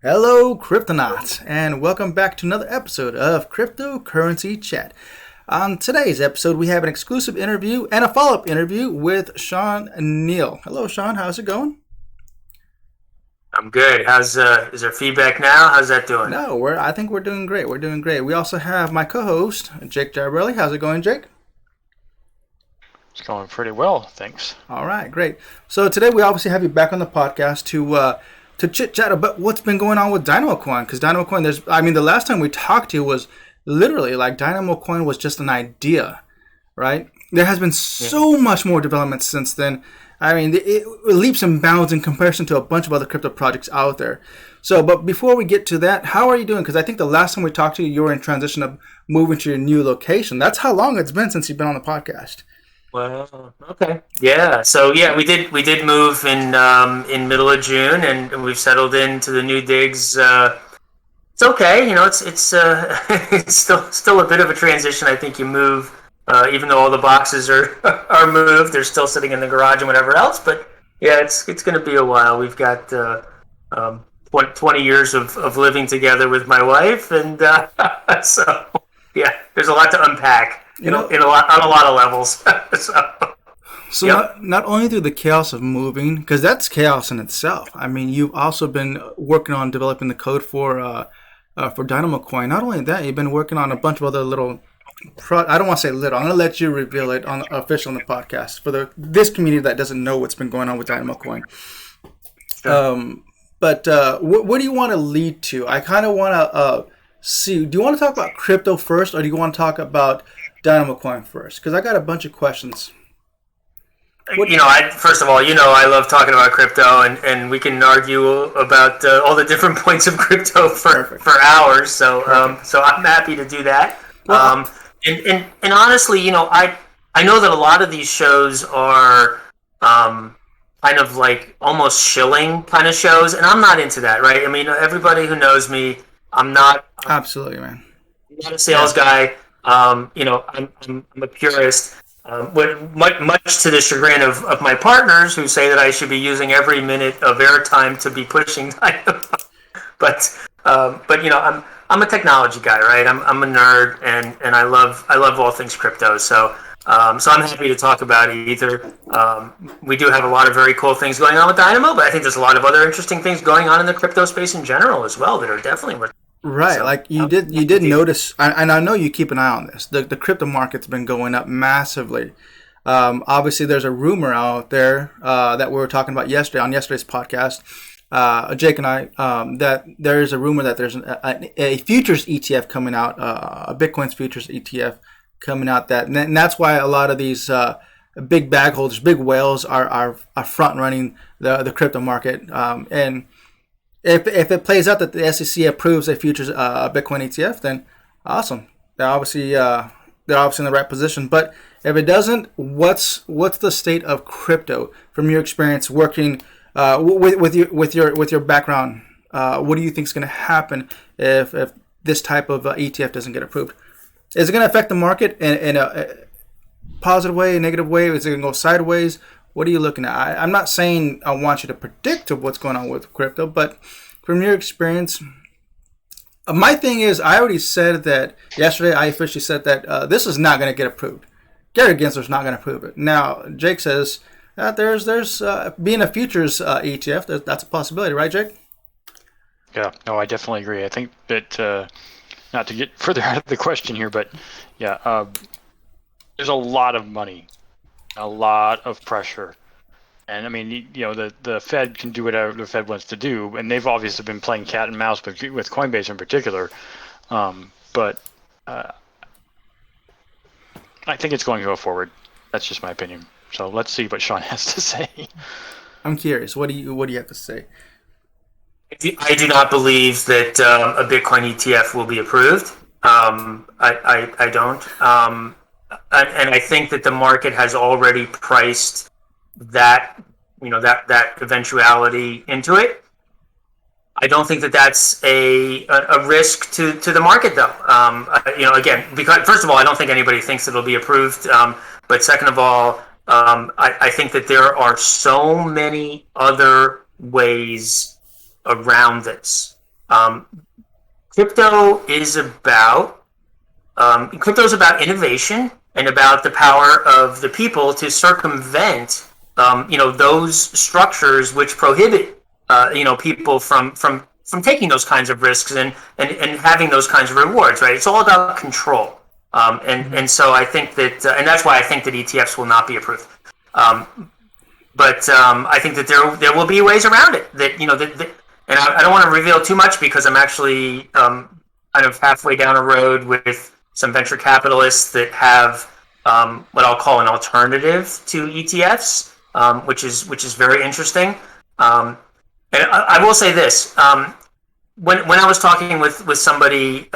Hello, Cryptonauts, and welcome back to another episode of Cryptocurrency Chat. On today's episode, we have an exclusive interview and a follow-up interview with Shaun and Neal. Hello, Shaun. How's it going? I'm good. Is there feedback now? How's that doing? No, I think we're doing great. We're doing great. We also have my co-host, Jake Jarrelli. How's it going, Jake? It's going pretty well, thanks. All right, great. So today we obviously have you back on the podcast to chit chat about what's been going on with Dynamocoin. Because Dynamocoin, the last time we talked to you was literally like Dynamocoin was just an idea, right? There has been so much more development since then. I mean, it leaps and bounds in comparison to a bunch of other crypto projects out there. So, but before we get to that, how are you doing? Because I think the last time we talked to you, you were in transition of moving to your new location. That's how long it's been since you've been on the podcast. Well, okay. Yeah. So we did move in middle of June, and we've settled into the new digs. It's okay. It's it's still a bit of a transition. I think you move, even though all the boxes are are moved, they're still sitting in the garage and whatever else. But yeah, it's going to be a while. We've got 20 years of living together with my wife, and so yeah, there's a lot to unpack. On a lot of levels. So not only through the chaos of moving, because that's chaos in itself. I mean, you've also been working on developing the code for Dynamocoin. Not only that, you've been working on a bunch of other little. I don't want to say little. I'm going to let you reveal it on official on the podcast for this community that doesn't know what's been going on with Dynamocoin. Sure. But what do you want to lead to? I kind of want to see. Do you want to talk about crypto first, or do you want to talk about Dynamocoin first? Because I got a bunch of questions. First of all, I love talking about crypto, and we can argue about all the different points of crypto for hours. So so I'm happy to do that. Well, and honestly, I know that a lot of these shows are kind of like almost shilling kind of shows, and I'm not into that, right? I mean, everybody who knows me, I'm not absolutely, man. I'm not a sales guy. I'm a purist. Much to the chagrin of my partners, who say that I should be using every minute of airtime to be pushing Dynamo. But I'm a technology guy, right? I'm a nerd, and I love all things crypto. So I'm happy to talk about it either. We do have a lot of very cool things going on with Dynamo, but I think there's a lot of other interesting things going on in the crypto space in general as well that are definitely worth. Right, so, like you did notice, and I know you keep an eye on this. The crypto market's been going up massively. Obviously, there's a rumor out there that we were talking about yesterday on yesterday's podcast, Jake and I, that there is a rumor that there's a futures ETF coming out, a Bitcoin's futures ETF coming out. And that's why a lot of these big bag holders, big whales, are front running the crypto market, and If it plays out that the SEC approves a futures Bitcoin ETF, then awesome. They're obviously in the right position. But if it doesn't, what's the state of crypto from your experience working with your background? What do you think is going to happen if this type of ETF doesn't get approved? Is it going to affect the market in a positive way, a negative way? Is it going to go sideways? What are you looking at? I'm not saying I want you to predict what's going on with crypto, but from your experience, my thing is, I already said that yesterday. I officially said that this is not going to get approved. Gary Gensler's not going to approve it. Now, Jake says that there's being a futures ETF, that's a possibility, right, Jake? Yeah, no, I definitely agree. I think that, not to get further out of the question here, but yeah, there's a lot of money. A lot of pressure, and I mean, the Fed can do whatever the Fed wants to do, and they've obviously been playing cat and mouse, but with Coinbase in particular. But I think it's going to go forward. That's just my opinion. So let's see what Shaun has to say. I'm curious. What do you have to say? I do not believe that a Bitcoin ETF will be approved. I don't. And I think that the market has already priced that eventuality into it. I don't think that that's a risk to the market, though. Again, because first of all, I don't think anybody thinks it'll be approved. But second of all, I think that there are so many other ways around this Crypto is about innovation and about the power of the people to circumvent those structures which prohibit people from taking those kinds of risks and having those kinds of rewards, right? It's all about control. And so I think that, and that's why I think that ETFs will not be approved. But I think that there will be ways around it and I don't want to reveal too much because I'm actually kind of halfway down a road with some venture capitalists that have what I'll call an alternative to ETFs, which is very interesting. And I will say this: when I was talking with somebody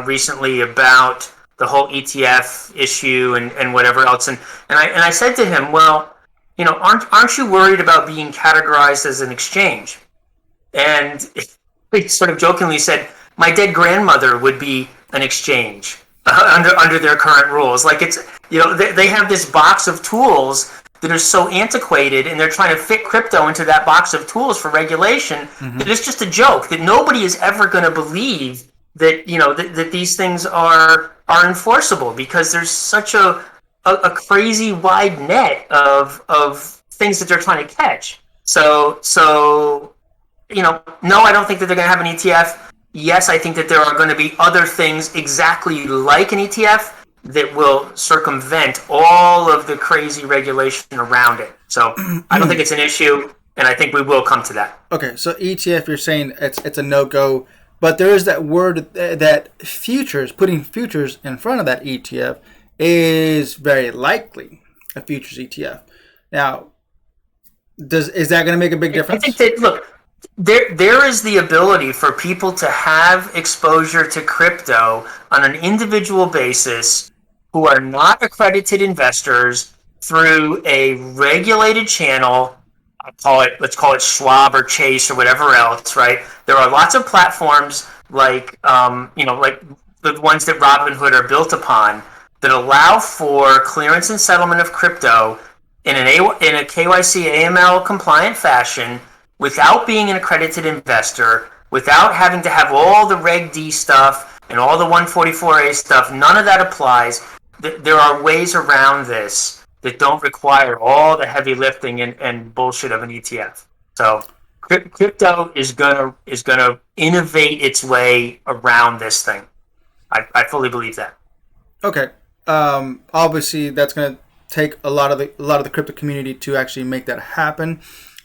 recently about the whole ETF issue and whatever else, and I said to him, well, aren't you worried about being categorized as an exchange? And he sort of jokingly said, my dead grandmother would be an exchange under their current rules. Like they have this box of tools that are so antiquated, and they're trying to fit crypto into that box of tools for regulation. That it's just a joke that nobody is ever going to believe that that these things are enforceable because there's such a crazy wide net of things that they're trying to catch. So no, I don't think that they're going to have an ETF. Yes, I think that there are going to be other things exactly like an ETF that will circumvent all of the crazy regulation around it. So I don't think it's an issue, and I think we will come to that. Okay, so ETF, you're saying it's a no-go, but there is that word that putting futures in front of that ETF is very likely a futures ETF. Now, is that going to make a big difference? I think that, look, there is the ability for people to have exposure to crypto on an individual basis who are not accredited investors through a regulated channel. Let's call it Schwab or Chase or whatever else, right? There are lots of platforms like like the ones that Robinhood are built upon that allow for clearance and settlement of crypto in a KYC AML compliant fashion, without being an accredited investor, without having to have all the Reg D stuff and all the 144A stuff. None of that applies. There are ways around this that don't require all the heavy lifting and bullshit of an ETF. So crypto is gonna innovate its way around this thing. I fully believe that. Okay. Obviously, that's going to take a lot of the crypto community to actually make that happen.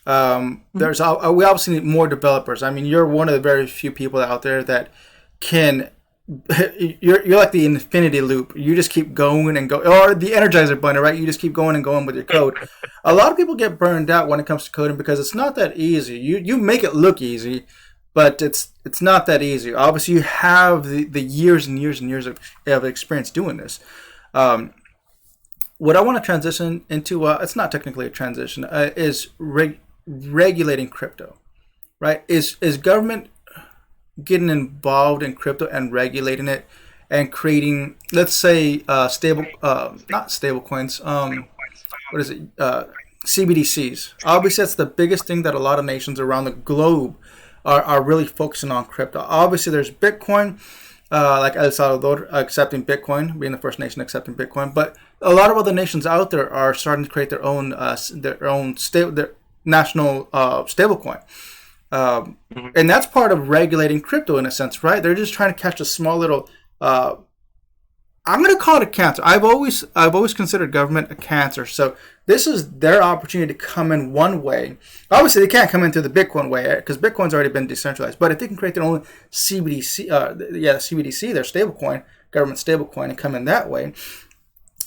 We obviously need more developers. I mean, you're one of the very few people out there that can. You're like the infinity loop. You just keep going and go, or the Energizer Bunny, right? You just keep going and going with your code. A lot of people get burned out when it comes to coding because it's not that easy. You make it look easy, but it's not that easy. Obviously, you have the years and years and years of experience doing this. What I want to transition into, it's not technically a transition, is regulating crypto, right? Is government getting involved in crypto and regulating it and creating, let's say, not stable coins, what is it? CBDCs. Obviously, that's the biggest thing that a lot of nations around the globe are really focusing on crypto. Obviously, there's Bitcoin, like El Salvador accepting Bitcoin, being the first nation accepting Bitcoin, but a lot of other nations out there are starting to create their own national stablecoin. And that's part of regulating crypto in a sense, right? They're just trying to catch a small little, I'm going to call it a cancer. I've always considered government a cancer. So this is their opportunity to come in one way. Obviously, they can't come in through the Bitcoin way because Bitcoin's already been decentralized. But if they can create their own CBDC, CBDC, their stablecoin, government stablecoin, and come in that way,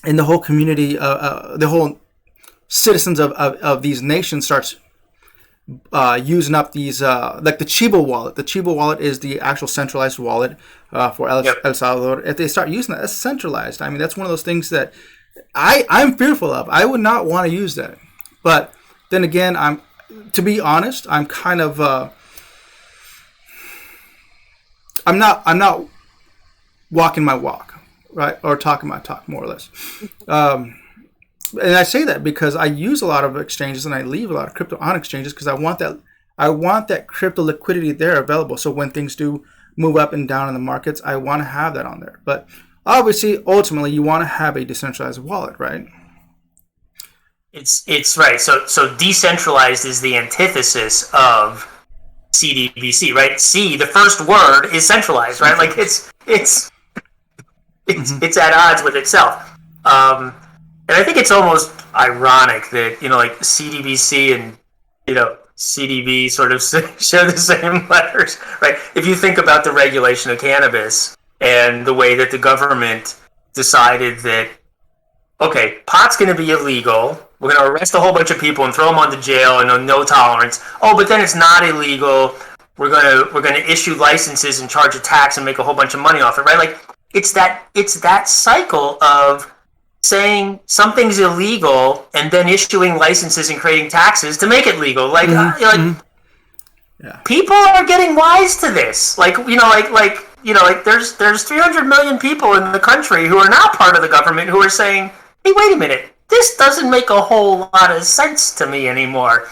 and the whole community, the whole citizens of these nations starts using up these, like the Chivo wallet. The Chivo wallet is the actual centralized wallet for El Salvador. If they start using that, that's centralized. I mean, that's one of those things that I'm fearful of. I would not want to use that. But then again, to be honest, I'm kind of, I'm not walking my walk, right? Or talking my talk, more or less. And I say that because I use a lot of exchanges and I leave a lot of crypto on exchanges because I want I want that crypto liquidity there available. So when things do move up and down in the markets, I want to have that on there. But obviously, ultimately, you want to have a decentralized wallet, right? It's right. So decentralized is the antithesis of CDBC, right? C, the first word, is centralized, right? Like it's at odds with itself. And I think it's almost ironic that, like CDBC and, CDB sort of share the same letters, right? If you think about the regulation of cannabis and the way that the government decided that, okay, pot's going to be illegal. We're going to arrest a whole bunch of people and throw them onto jail and no tolerance. Oh, but then it's not illegal. We're going to issue licenses and charge a tax and make a whole bunch of money off it, right? Like it's that cycle of saying something's illegal and then issuing licenses and creating taxes to make it legal. Like people are getting wise to this. Like there's 300 million people in the country who are not part of the government who are saying, hey, wait a minute, this doesn't make a whole lot of sense to me anymore.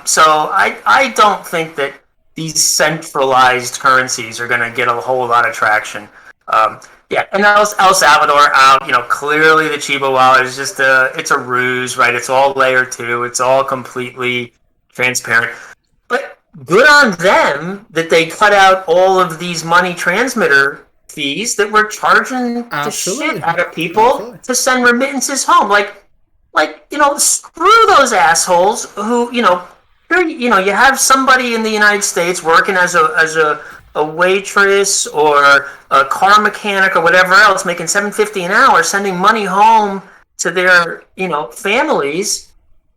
So I don't think that these centralized currencies are going to get a whole lot of traction. And El Salvador out. Clearly the Chivo wallet is just it's a ruse, right? It's all layer 2. It's all completely transparent. But good on them that they cut out all of these money transmitter fees that were charging the shit out of people to send remittances home. Screw those assholes who, you have somebody in the United States working as a waitress or a car mechanic or whatever else, making $7.50 an hour, sending money home to their, families,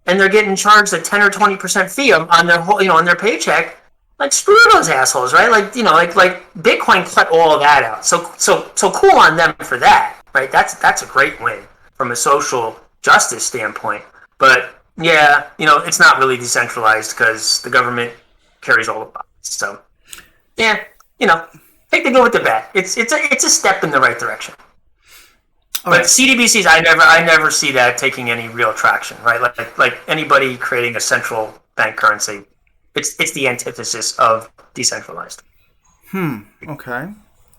and they're getting charged a 10 or 20% fee on their whole, on their paycheck. Like, screw those assholes, right? Like Bitcoin cut all of that out. So cool on them for that, right? That's a great win from a social justice standpoint. But yeah, it's not really decentralized because the government carries all the power. So yeah, take the good with the bad. It's a step in the right direction. But CDBCs, I never see that taking any real traction, right? Like anybody creating a central bank currency. It's the antithesis of decentralized. Okay.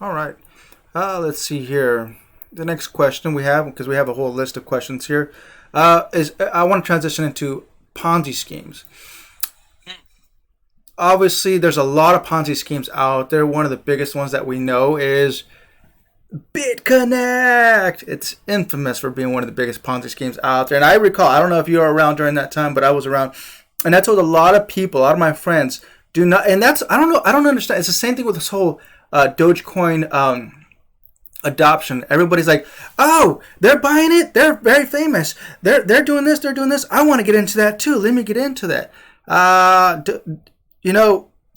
All right. Let's see here. The next question we have, because we have a whole list of questions here, is I want to transition into Ponzi schemes. Obviously, there's a lot of Ponzi schemes out there. One of the biggest ones that we know is BitConnect. It's infamous for being one of the biggest Ponzi schemes out there. And I recall, I don't know if you were around during that time, but I was around. And I told a lot of people, a lot of my friends, do not, and that's, I don't understand. It's the same thing with this whole Dogecoin adoption. Everybody's like, oh, they're buying it. They're very famous. They're doing this. They're doing this. I want to get into that too. Let me get into that.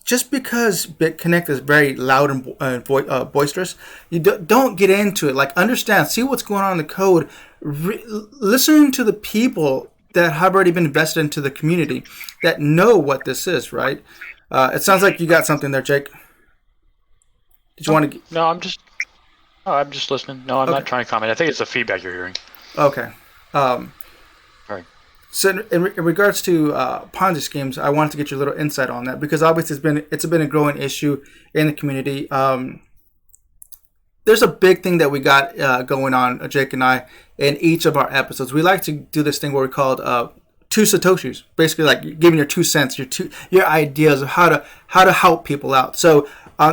Just because BitConnect is very loud and boisterous, you don't get into it. Like, understand, see what's going on in the code. Listen to the people that have already been invested into the community that know what this is, right? It sounds like you got something there, Jake. Did you want to? No, I'm just listening. No, I'm not trying to comment. I think it's the feedback you're hearing. Okay. Right. So in regards to Ponzi schemes, I wanted to get your little insight on that because obviously it's been a growing issue in the community. There's a big thing that we got going on, Jake and I, in each of our episodes. We like to do this thing where we call it two Satoshis, basically like giving your 2 cents, your ideas of how to help people out. So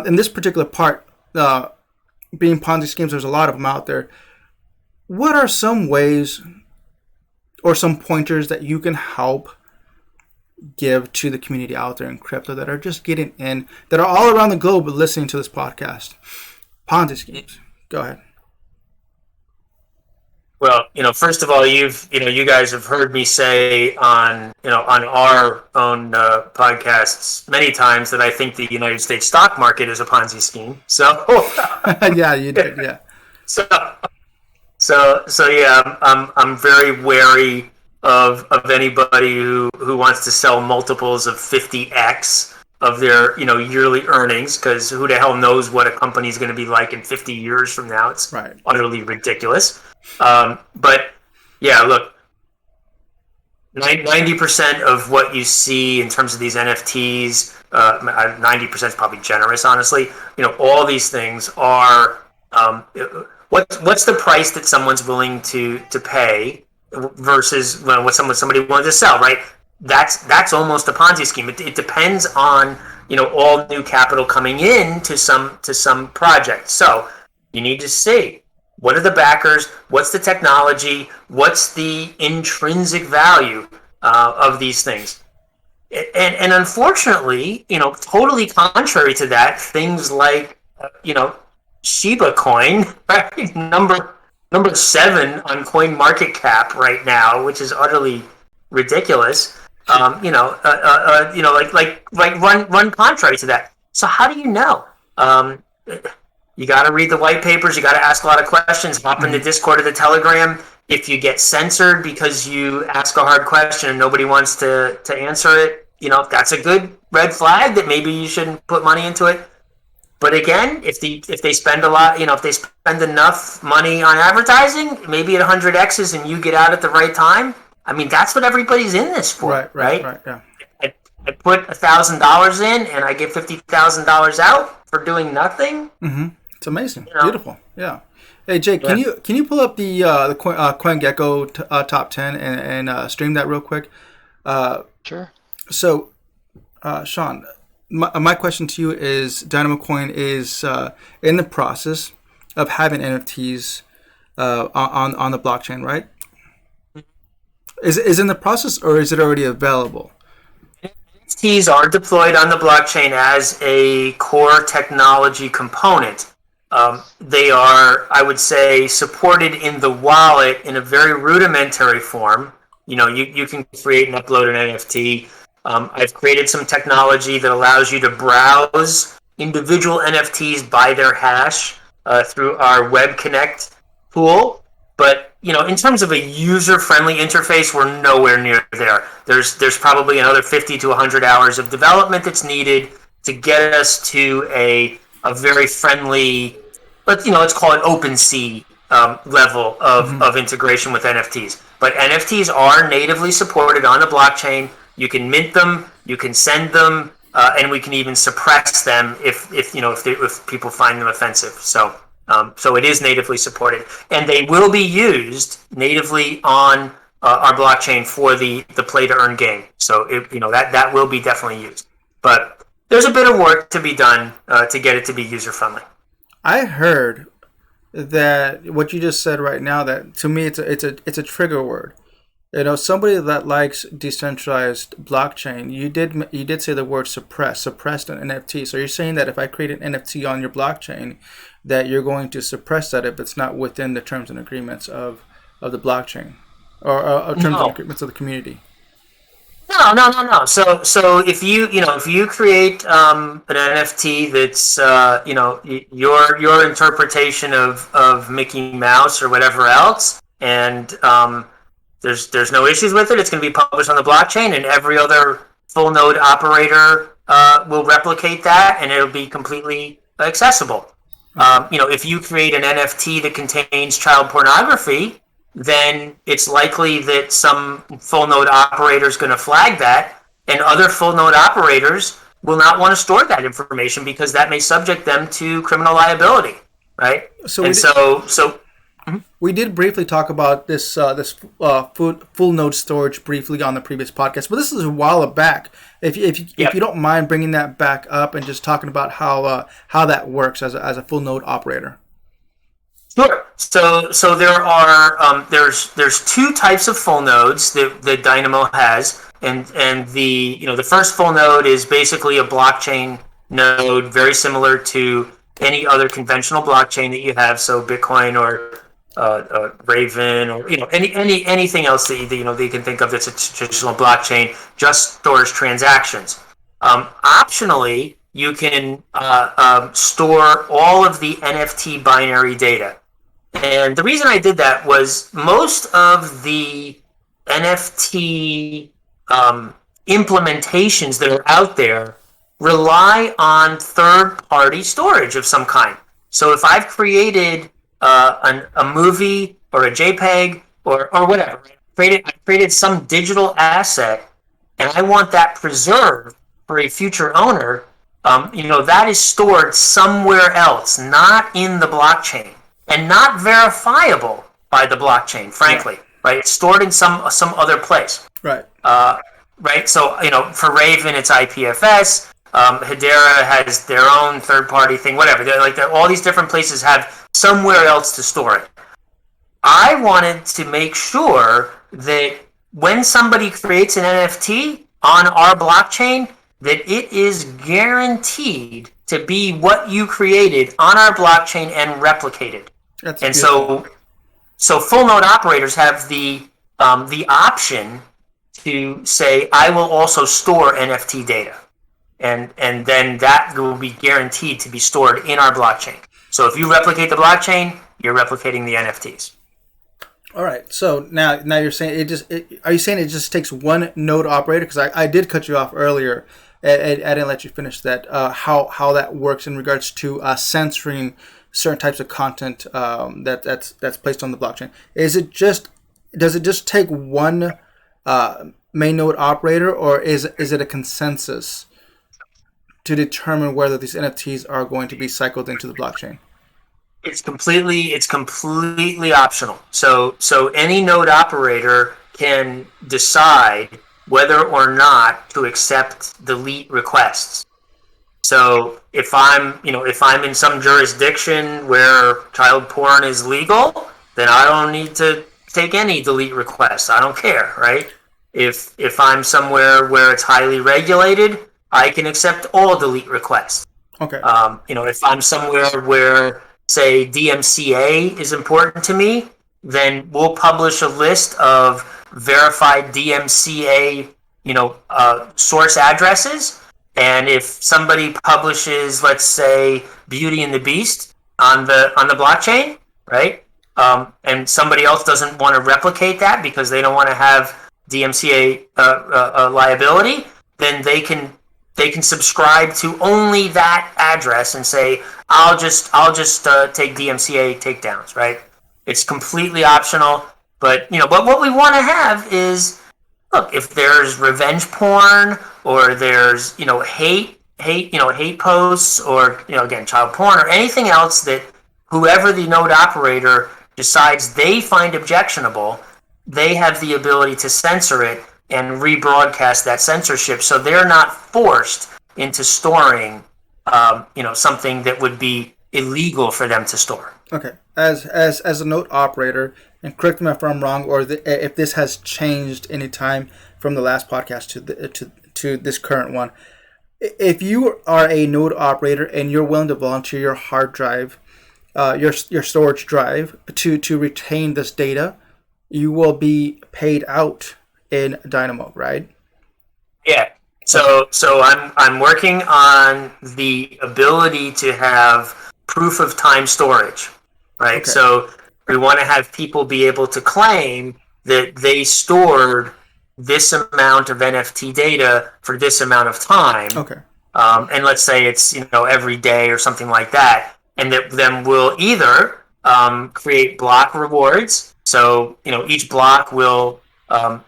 in this particular part, being Ponzi schemes, there's a lot of them out there. What are some ways or some pointers that you can help give to the community out there in crypto that are just getting in, that are all around the globe listening to this podcast? Ponzi schemes. Go ahead. Well, first of all, you guys have heard me say on our own podcasts many times that I think the United States stock market is a Ponzi scheme. So yeah, you did. Yeah. So yeah, I'm very wary of anybody who wants to sell multiples of 50x of their yearly earnings, because who the hell knows what a company is going to be like in 50 years from now? It's utterly ridiculous. But yeah, look, 90% of what you see in terms of these NFTs, 90% is probably generous, honestly. All these things are what's the price that someone's willing to pay versus what somebody wanted to sell, right? That's almost a Ponzi scheme. It depends on all new capital coming in to some project. So you need to see what are the backers, what's the technology, what's the intrinsic value of these things. And unfortunately, totally contrary to that, things like Shiba Coin, right? Number 7 on Coin Market Cap right now, which is utterly ridiculous. Like run contrary to that. So how do you know? You got to read the white papers. You got to ask a lot of questions. Hop in the Discord or the Telegram. If you get censored because you ask a hard question and nobody wants to answer it, that's a good red flag that maybe you shouldn't put money into it. But again, if they spend a lot, if they spend enough money on advertising, maybe at 100x's and you get out at the right time. I mean, that's what everybody's in this for, right? Yeah. I put $1,000 in and I get $50,000 out for doing nothing. Mm-hmm. It's amazing, beautiful. Yeah. Hey Jake, can you pull up the CoinGecko top 10 and stream that real quick? Sure. So, Shaun, my question to you is: Dynamocoin is in the process of having NFTs on the blockchain, right? Is in the process, or is it already available? NFTs are deployed on the blockchain as a core technology component. They are, I would say, supported in the wallet in a very rudimentary form. You can create and upload an NFT. I've created some technology that allows you to browse individual NFTs by their hash through our Web Connect tool. But in terms of a user-friendly interface, we're nowhere near there. There's probably another 50 to 100 hours of development that's needed to get us to a very friendly, let's call it OpenSea level of integration with NFTs. But NFTs are natively supported on the blockchain. You can mint them, you can send them, and we can even suppress them if people find them offensive. So it is natively supported, and they will be used natively on our blockchain for the play to earn game. So that will be definitely used, but there's a bit of work to be done to get it to be user friendly. I heard that what you just said right now, that to me it's a trigger word. Somebody that likes decentralized blockchain, you did say the word suppressed an NFT. So you're saying that if I create an NFT on your blockchain, that you're going to suppress that if it's not within the terms and agreements of the blockchain or terms and agreements of the community. No. So if you create an NFT that's your interpretation of Mickey Mouse or whatever else, and there's no issues with it, it's going to be published on the blockchain, and every other full node operator will replicate that, and it'll be completely accessible. If you create an NFT that contains child pornography, then it's likely that some full node operator is going to flag that, and other full node operators will not want to store that information because that may subject them to criminal liability, right? We did briefly talk about this full node storage briefly on the previous podcast, but this is a while back. If you don't mind bringing that back up and just talking about how that works as a full node operator. Sure. So there are there's two types of full nodes that Dynamo has, and the first full node is basically a blockchain node, very similar to any other conventional blockchain that you have. So Bitcoin or Raven or anything else that you can think of that's a traditional blockchain, just stores transactions. Optionally, you can store all of the NFT binary data. And the reason I did that was most of the NFT implementations that are out there rely on third-party storage of some kind. So if I've created a movie or a JPEG or whatever, created some digital asset, and I want that preserved for a future owner. That is stored somewhere else, not in the blockchain, and not verifiable by the blockchain. Frankly, right? It's stored in some other place. Right. Right. So for Raven, it's IPFS. Hedera has their own third-party thing. Whatever. All these different places have somewhere else to store it. I wanted to make sure that when somebody creates an NFT on our blockchain, that it is guaranteed to be what you created on our blockchain and replicated. That's and beautiful. so full node operators have the option to say, I will also store NFT data. And then that will be guaranteed to be stored in our blockchain. So if you replicate the blockchain, you're replicating the NFTs. All right. So now you're saying are you saying it just takes one node operator? Because I did cut you off earlier. I didn't let you finish that. How that works in regards to censoring certain types of content that's placed on the blockchain. Does it just take one main node operator, or is it a consensus to determine whether these NFTs are going to be cycled into the blockchain? It's completely optional. So any node operator can decide whether or not to accept delete requests. So if I'm in some jurisdiction where child porn is legal, then I don't need to take any delete requests. I don't care, right? If I'm somewhere where it's highly regulated, I can accept all delete requests. Okay. If I'm somewhere where, say, DMCA is important to me, then we'll publish a list of verified DMCA, source addresses. And if somebody publishes, let's say, Beauty and the Beast on the blockchain, right? And somebody else doesn't want to replicate that because they don't want to have DMCA liability, then they can subscribe to only that address and say, I'll just take DMCA takedowns, right? It's completely optional, but what we want to have is, look, if there's revenge porn or there's hate posts or again child porn or anything else that whoever the node operator decides they find objectionable, they have the ability to censor it and rebroadcast that censorship, so they're not forced into storing something that would be illegal for them to store. Okay. As a node operator, and correct me if I'm wrong, or if this has changed any time from the last podcast to this current one. If you are a node operator and you're willing to volunteer your hard drive, your storage drive to retain this data, you will be paid out in Dynamo, right? Yeah. So I'm working on the ability to have proof of time storage, right? Okay. So we want to have people be able to claim that they stored this amount of NFT data for this amount of time. Okay. And let's say it's every day or something like that, and that then we'll either create block rewards. So each block will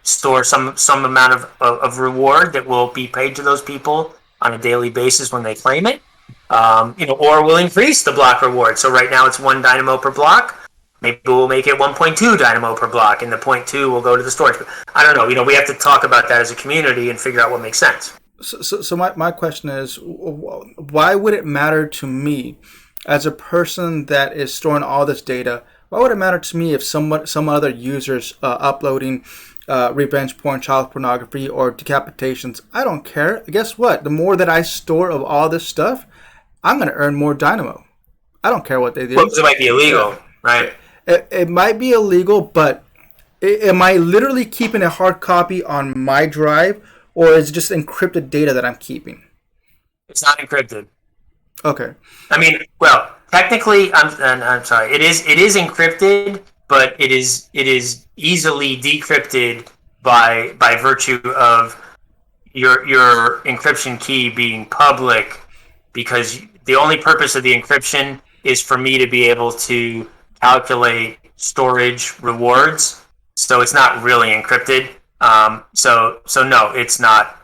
store some amount of reward that will be paid to those people on a daily basis when they claim it. Or we'll increase the block reward. So right now it's 1 Dynamo per block. Maybe we'll make it 1.2 Dynamo per block, and the 0.2 will go to the storage. I don't know. We have to talk about that as a community and figure out what makes sense. So my question is, why would it matter to me as a person that is storing all this data? Why would it matter to me if some other users uploading revenge porn, child pornography, or decapitations? I don't care. Guess what? The more that I store of all this stuff, I'm going to earn more Dynamo. I don't care what they do. Well, it might be illegal, right? It might be illegal, but am I literally keeping a hard copy on my drive, or is it just encrypted data that I'm keeping? It's not encrypted. Okay. I mean, well, technically, I'm sorry. It is encrypted, but it is easily decrypted by virtue of your encryption key being public, because the only purpose of the encryption is for me to be able to calculate storage rewards so it's not really encrypted. So no, it's not.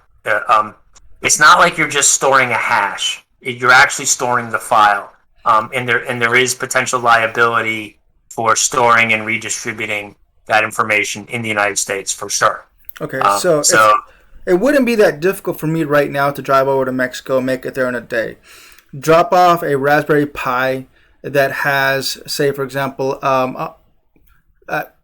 It's not like you're just storing a hash. You're actually storing the file, and there is potential liability for storing and redistributing that information in the United States for sure. Okay, so it wouldn't be that difficult for me right now to drive over to Mexico and make it there in a day. Drop off a Raspberry Pi that has, say, for example,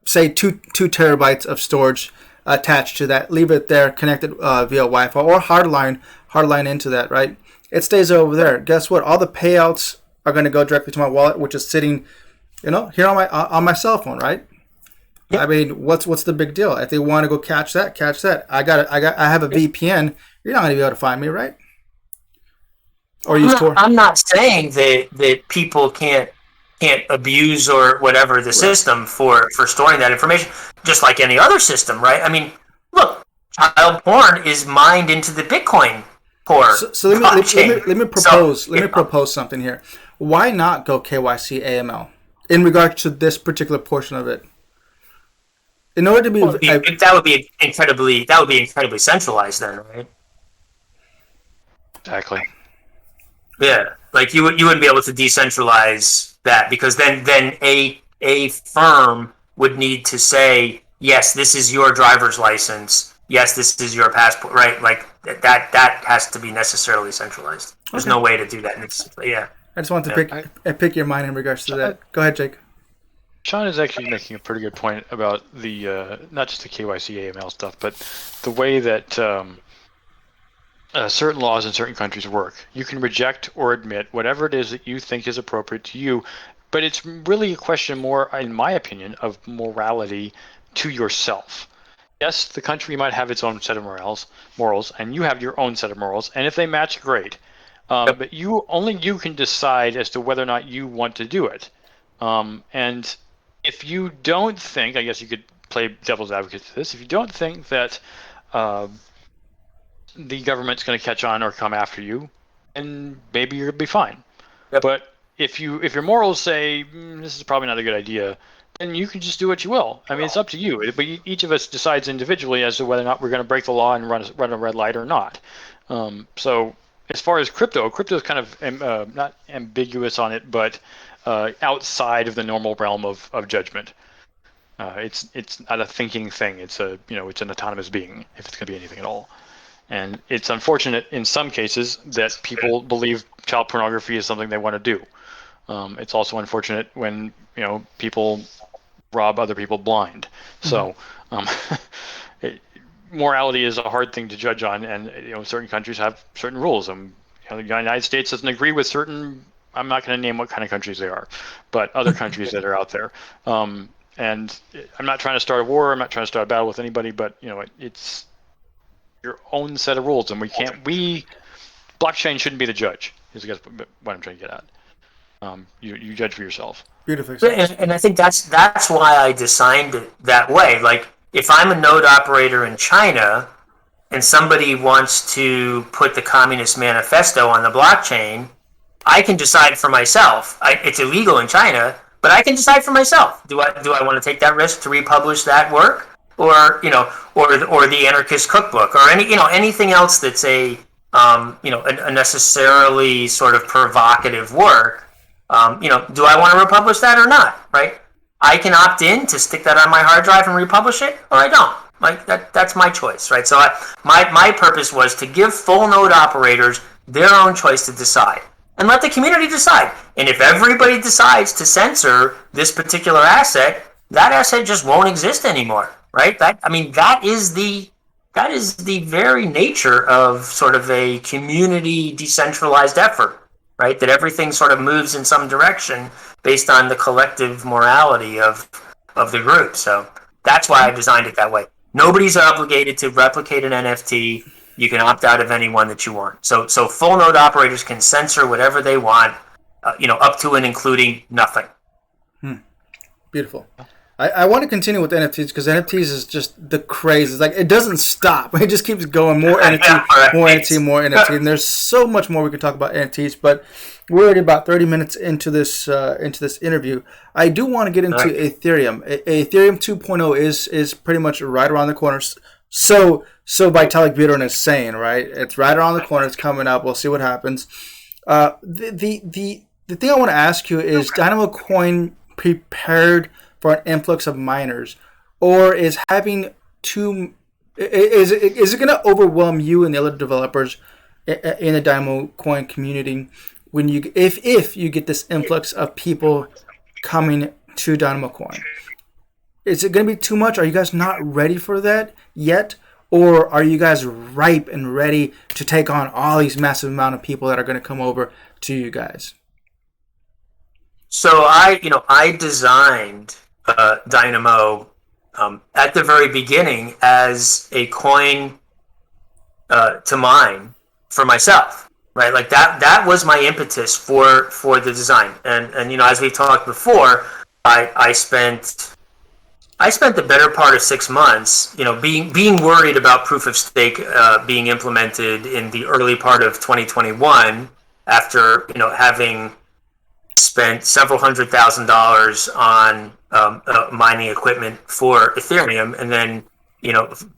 say 2 terabytes of storage attached to that. Leave it there, connected via Wi-Fi or hardline into that. Right? It stays over there. Guess what? All the payouts are going to go directly to my wallet, which is sitting, here on my cell phone. Right? Yep. I mean, what's the big deal? If they want to go catch that. I have a VPN. You're not going to be able to find me, right? Or use Tor. I'm not saying that people can't abuse or whatever the system for storing that information, just like any other system, right? I mean, look, child porn is mined into the Bitcoin core. So let me propose something here. Why not go KYC AML in regards to this particular portion of it? In order to be, that would be incredibly centralized then, right? Exactly. Yeah, like you wouldn't be able to decentralize that, because then a firm would need to say, yes, this is your driver's license, yes, this is your passport, right? Like that has to be necessarily centralized. There's no way to do that. Yeah. I just want to pick your mind in regards to that. Go ahead, Jake. Shaun is actually making a pretty good point about the not just the KYC AML stuff, but the way that certain laws in certain countries work. You can reject or admit whatever it is that you think is appropriate to you, but it's really a question more, in my opinion, of morality to yourself. Yes, the country might have its own set of morals, and you have your own set of morals, and if they match, great. But only you can decide as to whether or not you want to do it. And if you don't think, I guess you could play devil's advocate to this, if you don't think that the government's going to catch on or come after you, and maybe you'll be fine. Yep. But if your morals say this is probably not a good idea, then you can just do what you will. I mean, it's up to you. But each of us decides individually as to whether or not we're going to break the law and run a red light or not. So as far as crypto is kind of not ambiguous on it, but outside of the normal realm of judgment. It's not a thinking thing. It's it's an autonomous being, if it's going to be anything at all. And it's unfortunate in some cases that people believe child pornography is something they want to do. It's also unfortunate when people rob other people blind. So morality is a hard thing to judge on, and certain countries have certain rules. The United States doesn't agree with certain. I'm not going to name what kind of countries they are, but other countries that are out there. And I'm not trying to start a war. I'm not trying to start a battle with anybody, but it's your own set of rules, and blockchain shouldn't be the judge. Is I guess what I'm trying to get at. You judge for yourself. Beautiful. And I think that's why I designed it that way. Like, if I'm a node operator in China, and somebody wants to put the Communist Manifesto on the blockchain, I can decide for myself. It's illegal in China, but I can decide for myself. Do I want to take that risk to republish that work? Or or the Anarchist Cookbook, or anything else that's a necessarily sort of provocative work. Do I want to republish that or not? Right? I can opt in to stick that on my hard drive and republish it, or I don't. Like that's my choice, right? So my purpose was to give full node operators their own choice to decide, and let the community decide. And if everybody decides to censor this particular asset, that asset just won't exist anymore. Right? That is the very nature of sort of a community decentralized effort, right? That everything sort of moves in some direction based on the collective morality of the group. So that's why I designed it that way. Nobody's obligated to replicate an NFT. You can opt out of any one that you want. So full node operators can censor whatever they want, up to and including nothing. Beautiful. I want to continue with NFTs because NFTs is just the craze. It's like it doesn't stop. It just keeps going. More NFT, more NFT, more NFT. And there's so much more we could talk about NFTs, but we're already about 30 minutes into this interview. I do want to get into Ethereum. Ethereum 2.0 is pretty much right around the corner. So Vitalik Buterin is saying, right? It's right around the corner. It's coming up. We'll see what happens. The thing I want to ask you is Dynamocoin prepared for an influx of miners, or is having too is it going to overwhelm you and the other developers in the Dynamocoin community when if you get this influx of people coming to Dynamocoin? Is it going to be too much? Are you guys not ready for that yet, or are you guys ripe and ready to take on all these massive amount of people that are going to come over to you guys? So I designed Dynamo at the very beginning as a coin to mine for myself, right? Like that was my impetus for the design. And as we talked before, I spent the better part of 6 months, being worried about proof of stake being implemented in the early part of 2021 after having spent several $100,000s on mining equipment for Ethereum, and then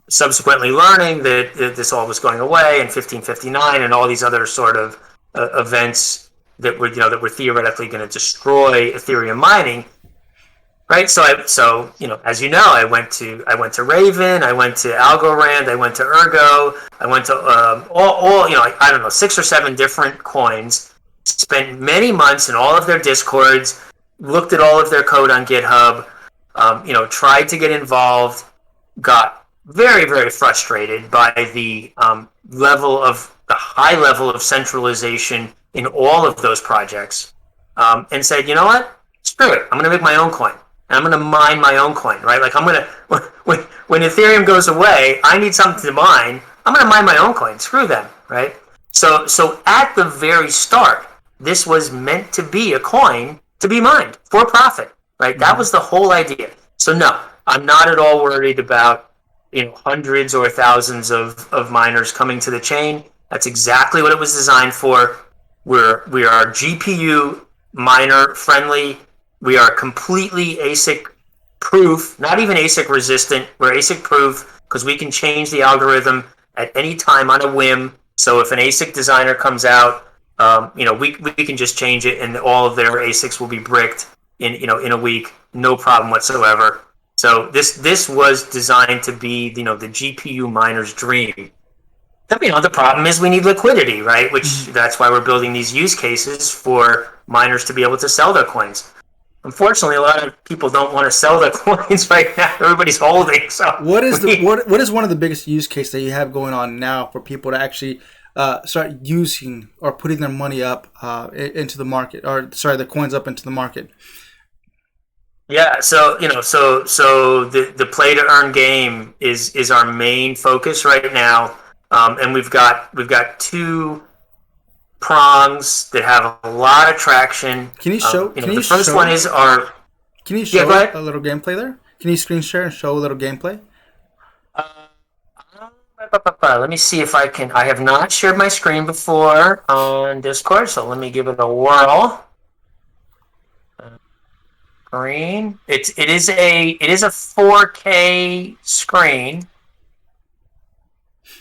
subsequently learning that this all was going away, and 1559 and all these other sort of events that were theoretically going to destroy Ethereum mining, right? So as you know, I went to Raven, I went to Algorand, I went to Ergo, I went to all I don't know, 6 or 7 different coins. Spent many months in all of their discords, looked at all of their code on GitHub, tried to get involved, got very, very frustrated by the high level of centralization in all of those projects, and said, you know what, screw it, I'm going to make my own coin, and I'm going to mine my own coin, right? Like when Ethereum goes away, I need something to mine, I'm going to mine my own coin, screw them, right? So at the very start, this was meant to be a coin to be mined for profit, right? That was the whole idea. So no, I'm not at all worried about hundreds or thousands of miners coming to the chain. That's exactly what it was designed for. We are GPU miner friendly. We are completely ASIC proof, not even ASIC resistant. We're ASIC proof because we can change the algorithm at any time on a whim. So if an ASIC designer comes out, we can just change it, and all of their ASICs will be bricked in a week, no problem whatsoever. So this was designed to be the GPU miner's dream. The problem is we need liquidity, right? That's why we're building these use cases for miners to be able to sell their coins. Unfortunately, a lot of people don't want to sell their coins right now. Everybody's holding. So what is one of the biggest use cases that you have going on now for people to actually start using or putting their money up into the market, the coins up into the market? Yeah, so the play to earn game is our main focus right now, and we've got 2 prongs that have a lot of traction. Can you show? The first one is our. Can you show a little gameplay there? Can you screen share and show a little gameplay? Let me see if I can. I have not shared my screen before on Discord, so let me give it a whirl. Screen. It is a 4K screen.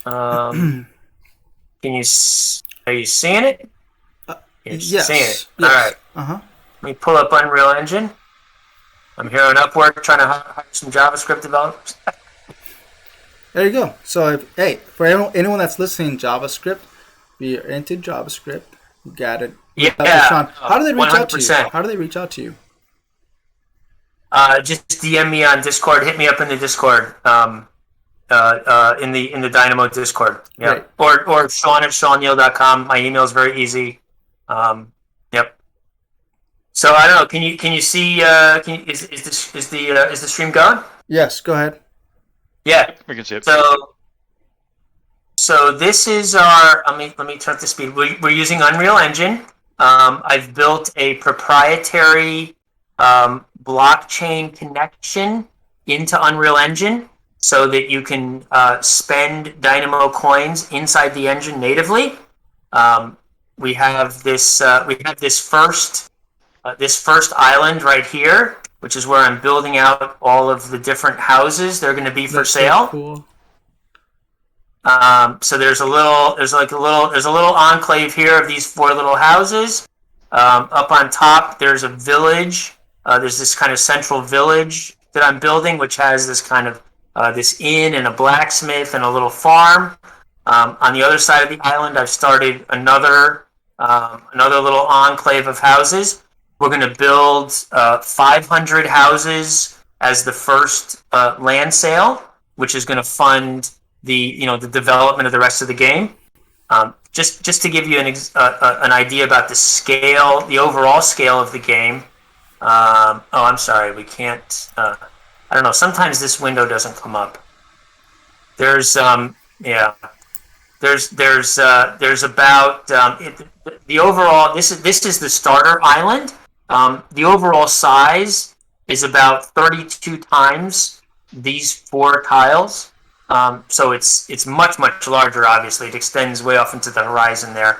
Are you seeing it? Yes. Seeing it. Yes. All right. Let me pull up Unreal Engine. I'm here on Upwork trying to hire some JavaScript developers. There you go. So, for anyone that's listening, JavaScript, if you're into JavaScript, you got it. Yeah. How do they reach 100%. Out to you? How do they reach out to you? Just DM me on Discord. Hit me up in the Discord. In the Dynamo Discord. Yeah. Or Shaun at ShaunNeal.com. My email is very easy. Yep. So I don't know. Can you see? Is the stream going? Yes. Go ahead. Yeah, we can see it. So this is our. Let me turn up the speed. We're using Unreal Engine. I've built a proprietary blockchain connection into Unreal Engine so that you can spend Dynamo coins inside the engine natively. We have this first island right here, which is where I'm building out all of the different houses. They're going to be for sale. So cool. So there's a little enclave here of these 4 little houses. Up on top, there's a village. There's this kind of central village that I'm building, which has this kind of this inn and a blacksmith and a little farm. On the other side of the island, I've started another little enclave of houses. We're going to build 500 houses as the first land sale, which is going to fund the development of the rest of the game. Just to give you an idea about the scale, the overall scale of the game. I'm sorry, we can't. I don't know. Sometimes this window doesn't come up. There's about the overall. This is the starter island. The overall size is about 32 times these 4 tiles. So it's much larger. Obviously, it extends way off into the horizon there.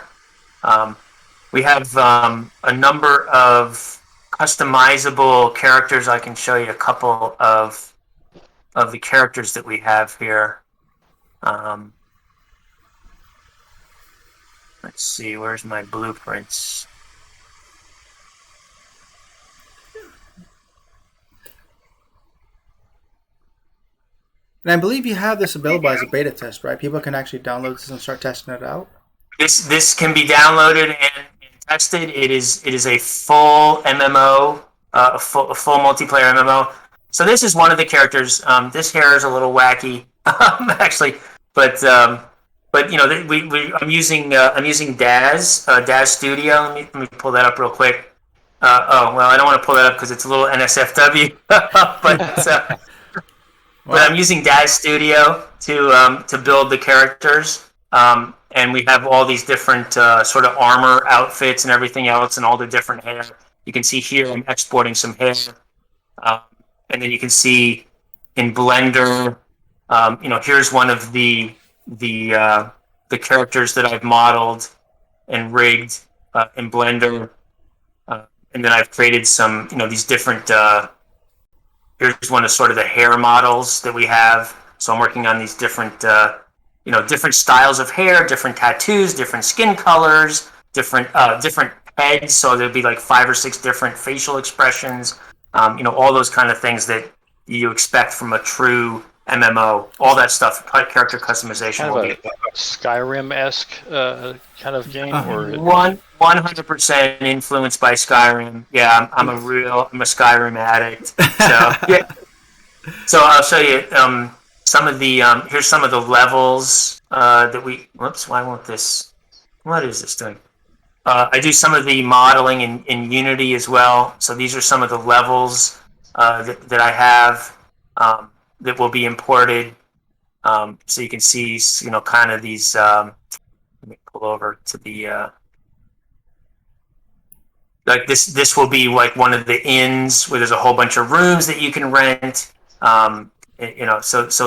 We have a number of customizable characters. I can show you a couple of the characters that we have here. Let's see, where's my blueprints? And I believe you have this available as a beta test, right? People can actually download this and start testing it out. This can be downloaded and tested. It is a full MMO, a full multiplayer MMO. So this is one of the characters. This hair is a little wacky, actually, but I'm using Daz Studio. Let me pull that up real quick. I don't want to pull that up because it's a little NSFW, but. But I'm using Daz Studio to build the characters, and we have all these different sort of armor outfits and everything else, and all the different hair. You can see here I'm exporting some hair, and then you can see in Blender. Here's one of the characters that I've modeled and rigged in Blender, and then I've created some these different. Here's one of sort of the hair models that we have. So I'm working on these different, different styles of hair, different tattoos, different skin colors, different heads. So there'll be like 5 or 6 different facial expressions. All those kind of things that you expect from a true MMO. All that stuff, character customization. Kind of a Skyrim-esque kind of game, or 100% influenced by Skyrim. Yeah, I'm a Skyrim addict. So yeah. So I'll show you some of the here's some of the levels that we. Whoops! Why won't this? What is this doing? I do some of the modeling in Unity as well. So these are some of the levels that I have that will be imported. So you can see, kind of these. Let me pull over to the. Like this will be like one of the inns where there's a whole bunch of rooms that you can rent. So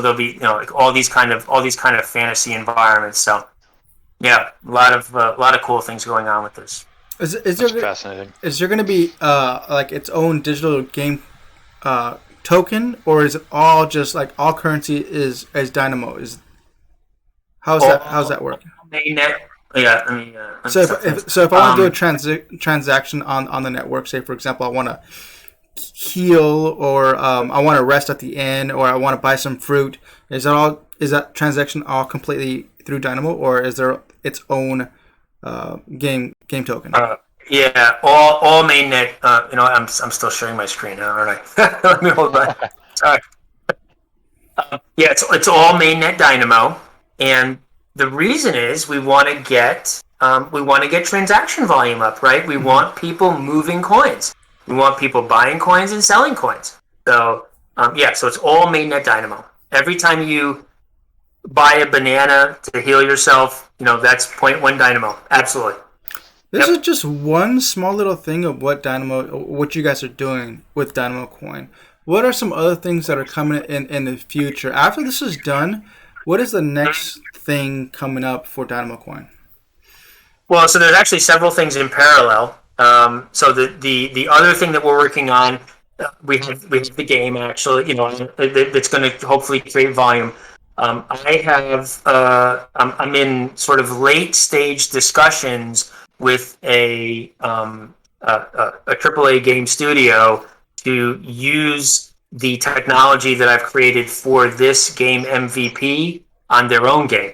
there'll be like all these kind of fantasy environments. So yeah, a lot of cool things going on with this. Is That's fascinating. Is there going to be like its own digital game token, or is it all just like all currency is as Dynamo? How's that working? Yeah, I mean. So if I want to do a transaction on the network, say for example, I want to heal, or I want to rest at the inn, or I want to buy some fruit, is that transaction all completely through Dynamo, or is there its own game token? Yeah, all mainnet. I'm still sharing my screen now, aren't I? Let me hold on. Sorry. It's all mainnet Dynamo, and the reason is we want to get transaction volume up, right? We want people moving coins. We want people buying coins and selling coins. So so it's all mainnet Dynamo. Every time you buy a banana to heal yourself, that's 0.1 Dynamo. Absolutely. This is just one small little thing of what you guys are doing with Dynamocoin. What are some other things that are coming in the future? After this is done, what is the next thing coming up for Dynamocoin? Well, so there's actually several things in parallel. So the other thing that we're working on, we have the game actually, that's going to hopefully create volume. I'm in sort of late stage discussions with a AAA game studio to use the technology that I've created for this game MVP on their own game.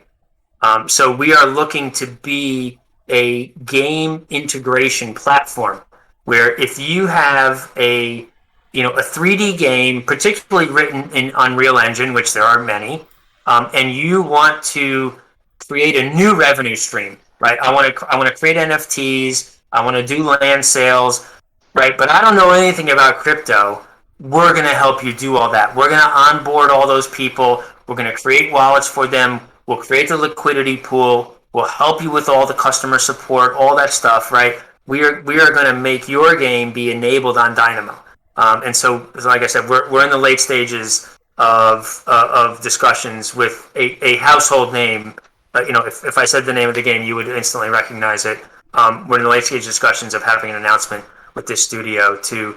So we are looking to be a game integration platform where if you have a 3D game, particularly written in Unreal Engine, which there are many, and you want to create a new revenue stream, right? I want to create NFTs. I want to do land sales, right? But I don't know anything about crypto. We're going to help you do all that. We're going to onboard all those people. We're going to create wallets for them. We'll create the liquidity pool. We'll help you with all the customer support, all that stuff, right? We are going to make your game be enabled on Dynamo. And so, like I said, we're in the late stages of discussions with a household name. If I said the name of the game, you would instantly recognize it. We're in the late stage discussions of having an announcement with this studio to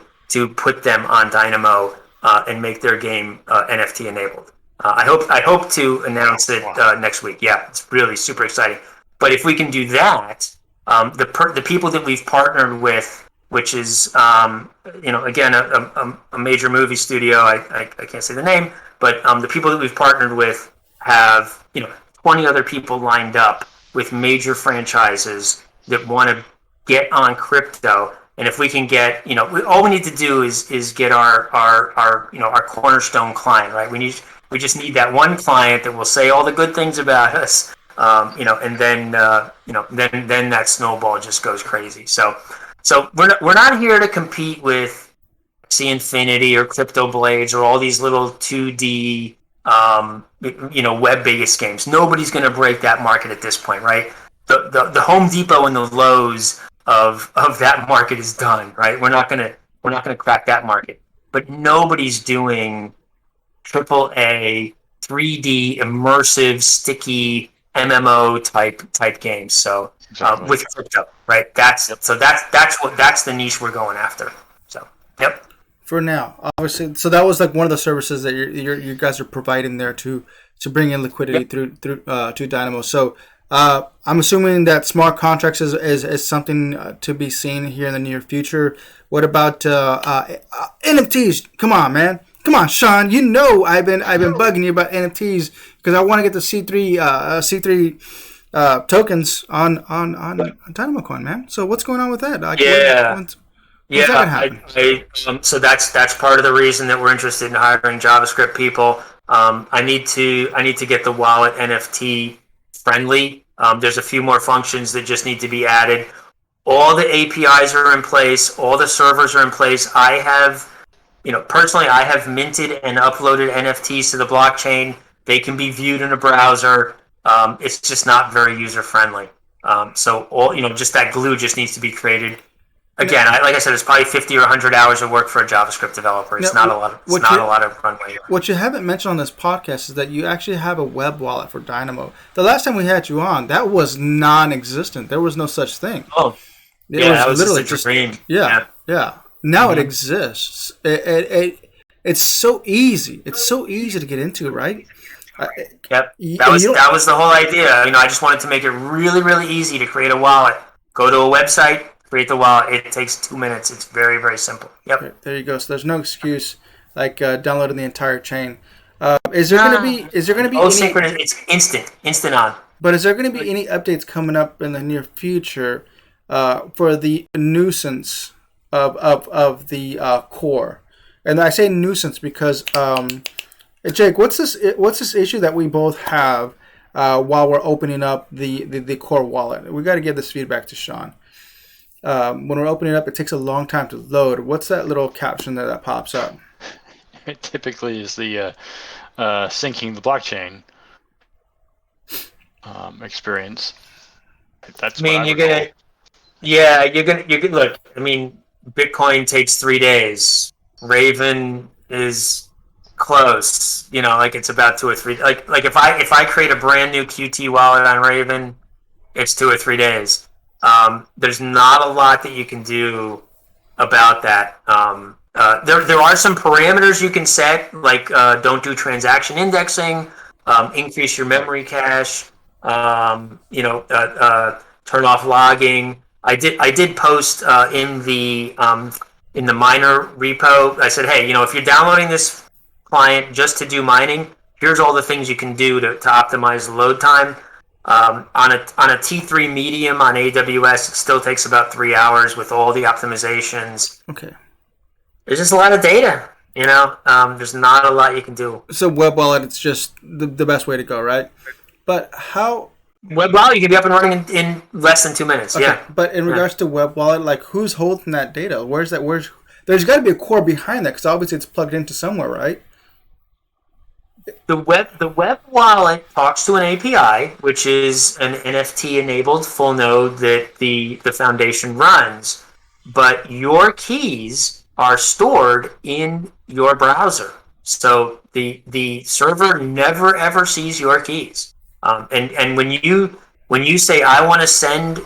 put them on Dynamo and make their game NFT enabled. I hope to announce it next week. Yeah, it's really super exciting. But if we can do that, the people that we've partnered with, which is again a major movie studio, I can't say the name, but the people that we've partnered with have 20 other people lined up with major franchises that want to get on crypto. And if we can get, all we need to do is get our cornerstone client, right? We just need that one client that will say all the good things about us, and then that snowball just goes crazy. So we're not here to compete with Axie Infinity or Crypto Blades or all these little 2D, web-based games. Nobody's going to break that market at this point, right? The Home Depot and the Lowe's of that market is done, right? We're not gonna crack that market. But nobody's doing AAA 3D immersive sticky MMO type games. So exactly. With crypto, right? That's the niche we're going after. So yep. For now, obviously, so that was like one of the services that you guys are providing there to bring in liquidity through to Dynamo. So I'm assuming that smart contracts is something to be seen here in the near future. What about NFTs? Come on, man. Come on, Shaun. I've been bugging you about NFTs because I want to get the C3 tokens on Dynamocoin, man. So what's going on with that? So that's part of the reason that we're interested in hiring JavaScript people. I need to get the wallet NFT friendly. There's a few more functions that just need to be added. All the APIs are in place. All the servers are in place. I have minted and uploaded NFTs to the blockchain. They can be viewed in a browser. It's just not very user friendly. So just that glue just needs to be created. Again, like I said, it's probably 50 or 100 hours of work for a JavaScript developer. It's not a lot of runway. What you haven't mentioned on this podcast is that you actually have a web wallet for Dynamo. The last time we had you on, that was non-existent. There was no such thing. Oh, that was literally just a dream. Yeah. Now it exists. It's so easy. It's so easy to get into, right? Yep. That was the whole idea. I just wanted to make it really, really easy to create a wallet. Go to a website. Create the wallet. It takes 2 minutes. It's very, very simple. Yep. Okay, there you go. So there's no excuse like downloading the entire chain. Is there going to be? Oh, synchronous. It's instant on. But is there going to be any updates coming up in the near future for the nuisance of the core? And I say nuisance because Jake, what's this issue that we both have while we're opening up the core wallet? We got to give this feedback to Shaun. When we're opening it up, it takes a long time to load. What's that little caption that pops up? It typically is the syncing the blockchain experience. That's Yeah, you're gonna look. I mean, Bitcoin takes 3 days. Raven is close. Like it's about 2 or 3. Like if I create a brand new QT wallet on Raven, it's 2 or 3 days. There's not a lot that you can do about that. There are some parameters you can set, like don't do transaction indexing, increase your memory cache, turn off logging. I did post in the miner repo. I said, hey, if you're downloading this client just to do mining, here's all the things you can do to optimize the load time. On a T3 medium on AWS, it still takes about 3 hours with all the optimizations. Okay. There's just a lot of data. There's not a lot you can do. So web wallet, it's just the best way to go, right? But how? Web wallet, you can be up and running in less than 2 minutes. Okay. Yeah. But in regards to web wallet, like who's holding that data? Where's that? There's got to be a core behind that because obviously it's plugged into somewhere, right? The web wallet talks to an API, which is an NFT-enabled full node that the foundation runs, but your keys are stored in your browser. So the server never ever sees your keys. And when you say I want to send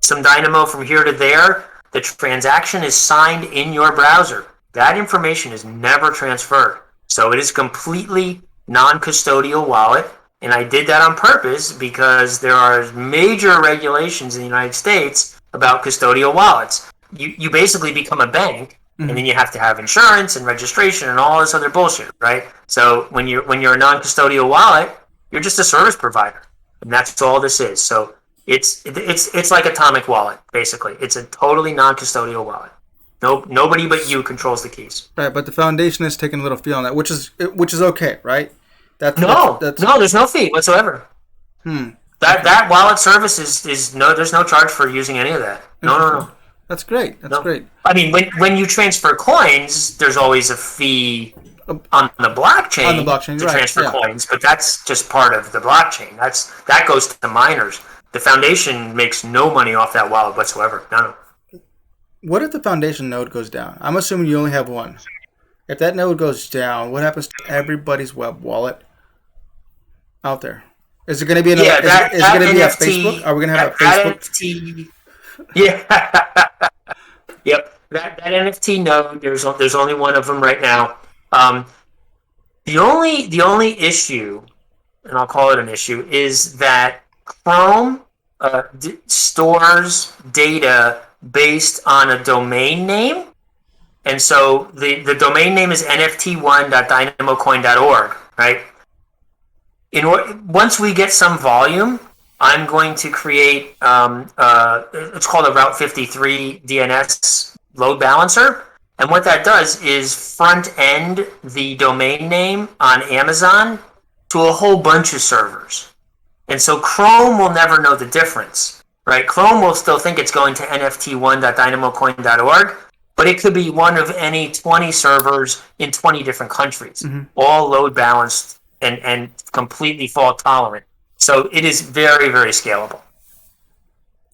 some Dynamo from here to there, the transaction is signed in your browser. That information is never transferred. So it is completely non-custodial wallet, and I did that on purpose because there are major regulations in the United States about custodial wallets. You basically become a bank, and then you have to have insurance and registration and all this other bullshit, right? So when you're a non-custodial wallet, you're just a service provider, and that's all this is. So it's like Atomic Wallet, basically. It's a totally non-custodial wallet. Nobody but you controls the keys. Right, but the foundation is taking a little fee on that, which is okay, right? That's no, there's no fee whatsoever. That wallet service is no. There's no charge for using any of that. No. That's great. That's great. I mean, when you transfer coins, there's always a fee on the blockchain, to transfer coins, but that's just part of the blockchain. That goes to the miners. The foundation makes no money off that wallet whatsoever. No. What if the foundation node goes down? I'm assuming you only have one. If that node goes down, what happens to everybody's web wallet out there? Is it going to be another? Is it going to be a Facebook? Are we going to have a Facebook? NFT, yeah. Yep. That NFT node. There's only one of them right now. The only issue, and I'll call it an issue, is that Chrome stores data based on a domain name, and so the domain name is nft1.dynamocoin.org, right? Once we get some volume, I'm going to create it's called a Route 53 DNS load balancer, and what that does is front end the domain name on Amazon to a whole bunch of servers, and so Chrome will never know the difference. Right, Chrome will still think it's going to nft1.dynamocoin.org, but it could be one of any 20 servers in 20 different countries, all load balanced and completely fault tolerant. So it is very, very scalable.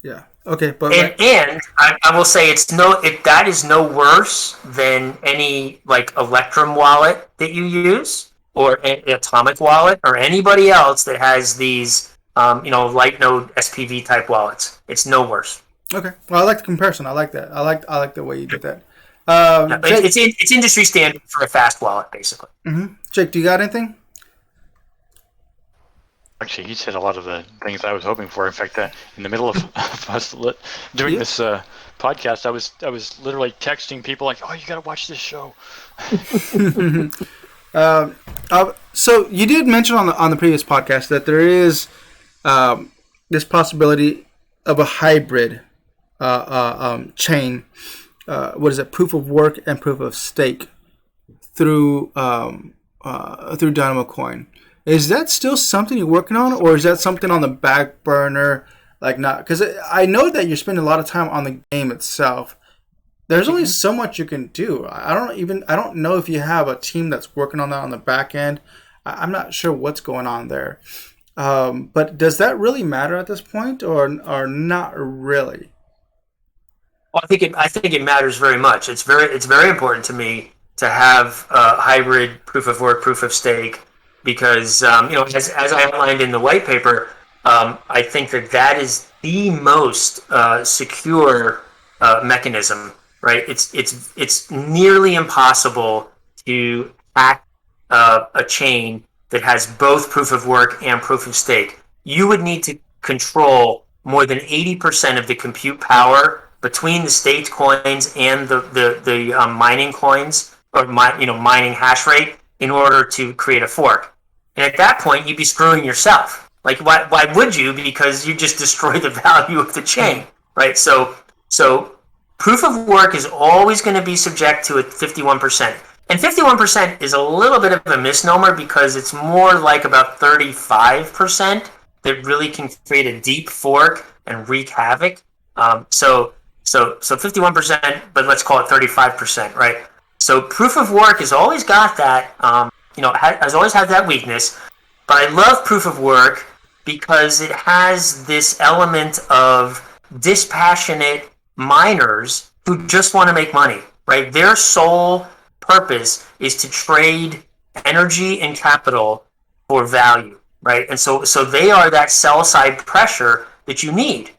Yeah. Okay, but and I will say that is no worse than any like Electrum wallet that you use or an Atomic wallet or anybody else that has these. Light node SPV type wallets. It's no worse. Okay. Well, I like the comparison. I like that. I like the way you did that. It's industry standard for a fast wallet, basically. Jake, do you got anything? Actually, he said a lot of the things I was hoping for. In fact, in the middle of us doing this podcast, I was literally texting people like, "Oh, you got to watch this show." So you did mention on the previous podcast that there is this possibility of a hybrid chain. What is it? Proof of work and proof of stake through Dynamocoin. Is that still something you're working on, or is that something on the back burner? Like not because I know that you're spending a lot of time on the game itself. There's only so much you can do. I don't know if you have a team that's working on that on the back end. I'm not sure what's going on there. But does that really matter at this point, or not really? Well, I think it matters very much. It's very important to me to have hybrid proof of work, proof of stake, because as I outlined in the white paper, I think that is the most secure mechanism. Right? It's nearly impossible to hack a chain that has both proof of work and proof of stake. You would need to control more than 80% of the compute power between the staked coins and the mining coins, or mining hash rate, in order to create a fork. And at that point, you'd be screwing yourself. Like, why would you? Because you just destroy the value of the chain, right? So proof of work is always going to be subject to a 51%. And 51% is a little bit of a misnomer, because it's more like about 35% that really can create a deep fork and wreak havoc. So 51%, but let's call it 35%, right? So proof of work has always got that, has always had that weakness. But I love proof of work because it has this element of dispassionate miners who just want to make money, right? Their sole purpose is to trade energy and capital for value, right? And so they are that sell side pressure that you need.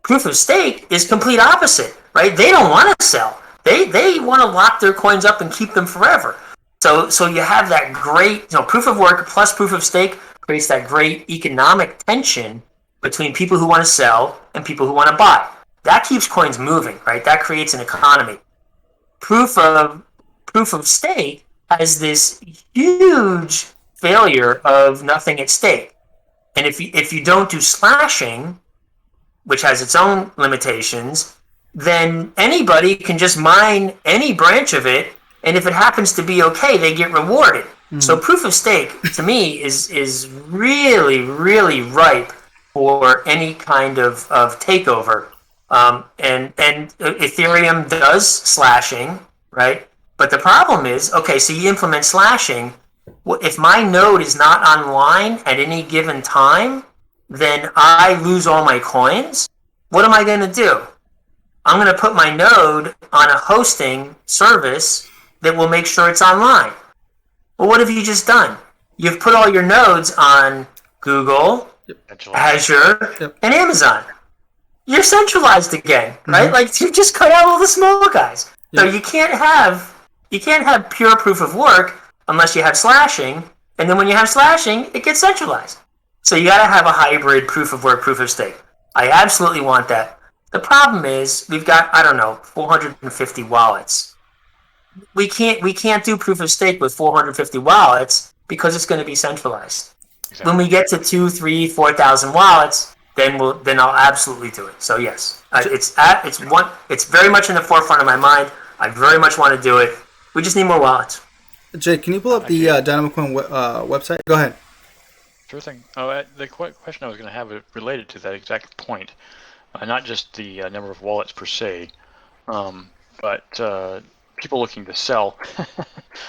Proof of stake is complete opposite, right? They don't want to sell. They want to lock their coins up and keep them forever. So you have that great, proof of work plus proof of stake creates that great economic tension between people who want to sell and people who want to buy. That keeps coins moving, right? That creates an economy. Proof of stake has this huge failure of nothing at stake. And if you don't do slashing, which has its own limitations, then anybody can just mine any branch of it, and if it happens to be okay, they get rewarded. Mm-hmm. So proof of stake, to me, is really, really ripe for any kind of takeover. And Ethereum does slashing, right? But the problem is, okay, so you implement slashing. If my node is not online at any given time, then I lose all my coins. What am I going to do? I'm going to put my node on a hosting service that will make sure it's online. Well, what have you just done? You've put all your nodes on Google, Azure, and Amazon. You're centralized again, right? Mm-hmm. Like, you just cut out all the small guys. Yep. So you can't have pure proof of work unless you have slashing, and then when you have slashing, it gets centralized. So you got to have a hybrid proof of work, proof of stake. I absolutely want that. The problem is we've got 450 wallets. We can't do proof of stake with 450 wallets because it's going to be centralized. Exactly. When we get to 2,000, 3,000, 4,000 wallets, then I'll absolutely do it. So yes, it's very much in the forefront of my mind. I very much want to do it. We just need more wallets. Jay, can you pull up the Dynamocoin website? Go ahead. Sure thing. The question I was going to have related to that exact point, not just the number of wallets per se, but people looking to sell.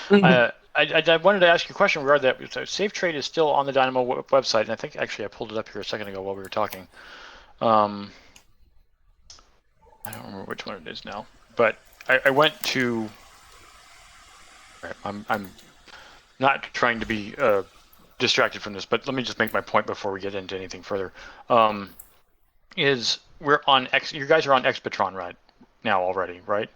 Mm-hmm. I wanted to ask you a question regarding that. So Safe Trade is still on the Dynamo website, and I think actually I pulled it up here a second ago while we were talking. I don't remember which one it is now, but I went to. I'm not trying to be distracted from this, but let me just make my point before we get into anything further. Is we're on you guys are on Expatron right now already, right?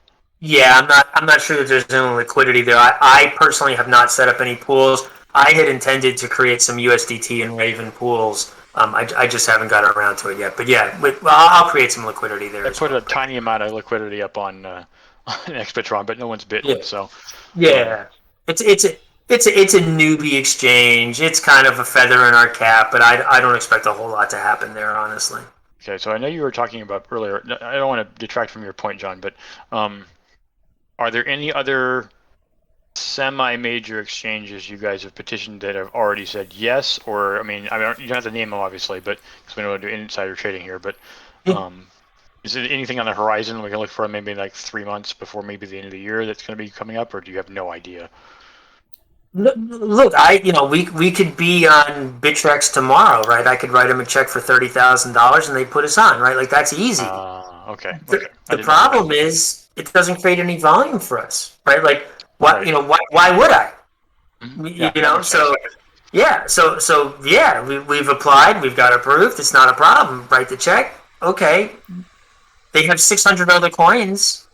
Yeah, I'm not sure that there's any liquidity there. I personally have not set up any pools. I had intended to create some USDT and Raven pools. I just haven't gotten around to it yet. But yeah, I'll create some liquidity there. I put a tiny amount of liquidity up on Expatron, but no one's bitten. Yeah. So yeah, it's a newbie exchange. It's kind of a feather in our cap, but I don't expect a whole lot to happen there, honestly. Okay, so I know you were talking about earlier. I don't want to detract from your point, John, but are there any other semi-major exchanges you guys have petitioned that have already said yes? Or I mean, you don't have to name them, obviously, but because we don't want to do insider trading here. But is there anything on the horizon we can look for maybe like 3 months before maybe the end of the year that's going to be coming up, or do you have no idea? Look, we could be on Bittrex tomorrow, right? I could write them a check for $30,000 and they put us on, right? Like, that's easy. Okay. The problem is it doesn't create any volume for us, right? Like, why? Why would I? Mm-hmm. We've applied, we've got approved. It's not a problem. Write the check. Okay, they have 600 other coins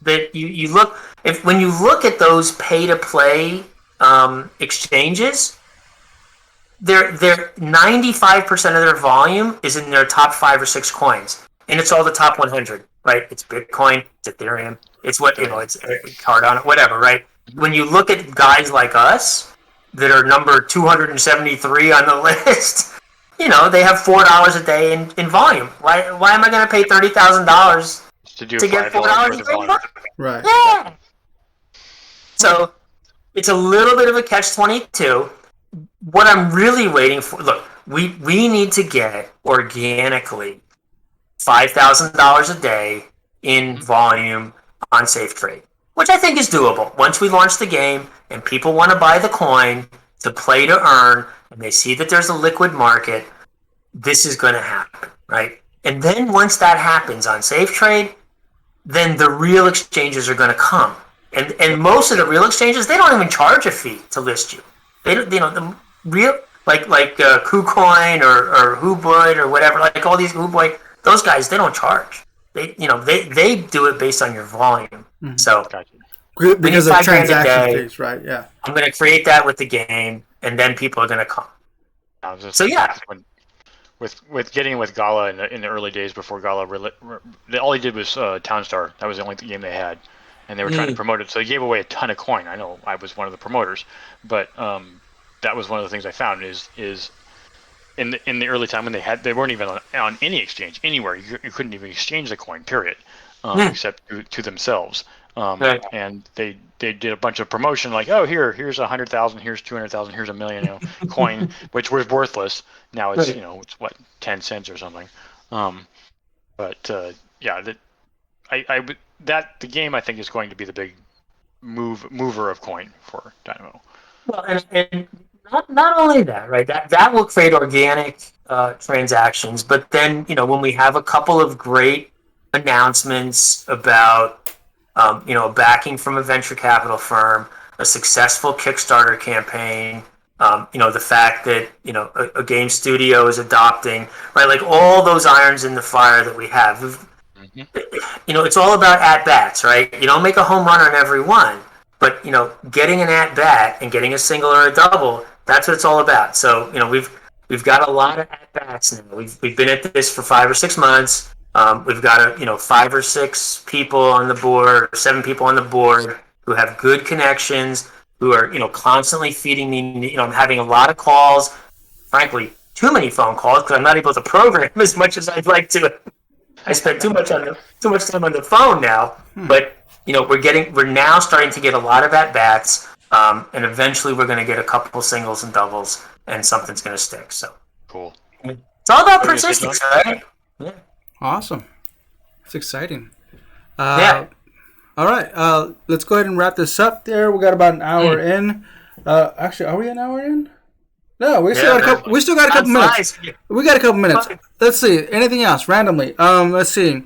that you look. If when you look at those pay to play exchanges, they're 95% of their volume is in their top 5 or 6 coins, and it's all the top 100, right? It's Bitcoin, it's Ethereum, it's it's Cardano, whatever, right? When you look at guys like us that are number 273 on the list, they have $4 a day in volume. Why am I going to pay $30,000 to get $4 a day? Right. Yeah. So it's a little bit of a catch-22. What I'm really waiting for, look, we need to get organically $5,000 a day in volume on Safe Trade, which I think is doable. Once we launch the game and people want to buy the coin to play to earn, and they see that there's a liquid market, this is going to happen, right? And then once that happens on Safe Trade, then the real exchanges are going to come. And most of the real exchanges, they don't even charge a fee to list you. They don't, the real like KuCoin or Huboid or whatever, like all these Huboid, those guys, they don't charge. They do it based on your volume. Mm-hmm. So because of transaction fees, right? Yeah. I'm going to create that with the game, and then people are going to come. With getting with Gala in the early days before Gala, all he did was Townstar. That was the only game they had, and they were trying to promote it. So they gave away a ton of coin. I know I was one of the promoters, but that was one of the things I found is in the early time when they weren't even on any exchange anywhere. You couldn't even exchange the coin, period, except to themselves. Right. And they did a bunch of promotion like, oh, here's 100,000, here's 200,000, here's a million, coin, which was worthless. Now it's it's what, 10 cents or something. The game I think is going to be the big mover of coin for Dynamo. Well, and not only that, right? That will create organic transactions, but then when we have a couple of great announcements about backing from a venture capital firm, a successful Kickstarter campaign, the fact that a game studio is adopting, right? Like all those irons in the fire that we have. It's all about at bats, right? You don't make a home run on every one, but getting an at bat and getting a single or a double, that's what it's all about. So we've got a lot of at bats now. We've been at this for 5 or 6 months. We've got 5 or 6 people on the board, or 7 people on the board who have good connections, who are constantly feeding me. I'm having a lot of calls, frankly, too many phone calls because I'm not able to program as much as I'd like to. I spend too much time on the phone now. But we're now starting to get a lot of at bats, and eventually we're going to get a couple singles and doubles, and something's going to stick. So cool. It's all about persistence, right? Yeah. Awesome. It's exciting. All right. Let's go ahead and wrap this up there. We got about an hour in. Actually, are we an hour in? No, we still got a couple minutes. We got a couple minutes. Let's see. Anything else randomly? Let's see.